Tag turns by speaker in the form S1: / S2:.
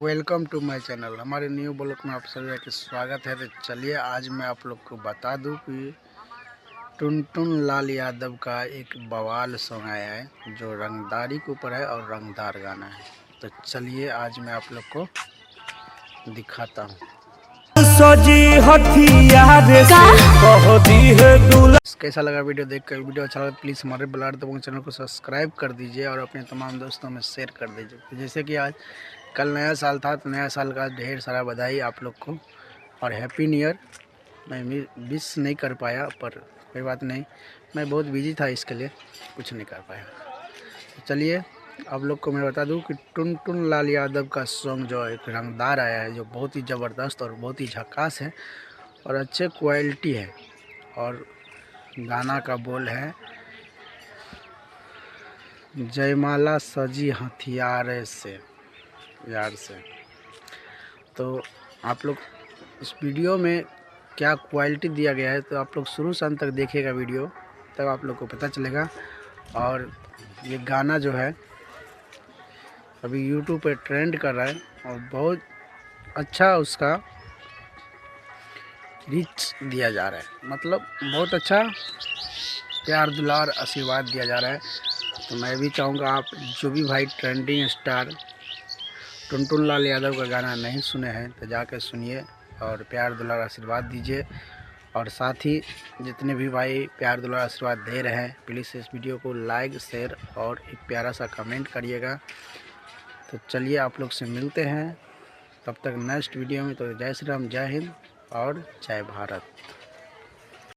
S1: Welcome to my channel. हमारे new blog में आप सभी का स्वागत है। तो चलिए आज मैं आप लोग को बता दूं कि टुनटुन लाल यादव का एक बवाल सॉन्ग आया है जो रंगदारी के ऊपर है और रंगदार गाना है। तो चलिए आज मैं आप लोग को दिखाता हूँ। कैसा लगा वीडियो देखकर? वीडियो अच्छा लगा प्लीज़ हमारे ब्लड दबंग चैनल को सब्सक्राइब कर दीजिए और अपने तमाम दोस्तों में शेयर कर दीजिए। तो जैसे कि आज कल नया साल था तो नया साल का ढेर सारा बधाई आप लोग को और हैप्पी न्यू ईयर। मैं विश नहीं कर पाया पर कोई बात नहीं, मैं बहुत बिजी था इसके लिए कुछ नहीं कर पाया। तो चलिए आप लोग को मैं बता दूं कि टुनटुन लाल यादव का सॉन्ग जो एक रंगदार आया है, जो बहुत ही ज़बरदस्त और बहुत ही झकास है और अच्छे क्वालिटी है। और गाना का बोल है, जयमाला सजी हथियार से यार से। तो आप लोग इस वीडियो में क्या क्वालिटी दिया गया है तो आप लोग शुरू से अंत तक देखिएगा वीडियो, तब आप लोग को पता चलेगा। और ये गाना जो है अभी यूट्यूब पे ट्रेंड कर रहा है और बहुत अच्छा उसका रीच दिया जा रहा है, मतलब बहुत अच्छा प्यार दुलार आशीर्वाद दिया जा रहा है। तो मैं भी चाहूँगा आप जो भी भाई ट्रेंडिंग स्टार टुनटुन लाल यादव का गाना नहीं सुने हैं तो जाकर सुनिए और प्यार दुलार आशीर्वाद दीजिए। और साथ ही जितने भी भाई प्यार दुलार आशीर्वाद दे रहे हैं प्लीज़ इस वीडियो को लाइक शेयर और एक प्यारा सा कमेंट करिएगा। तो चलिए आप लोग से मिलते हैं तब तक नेक्स्ट वीडियो में। तो जय श्री राम, जय हिंद और जय भारत।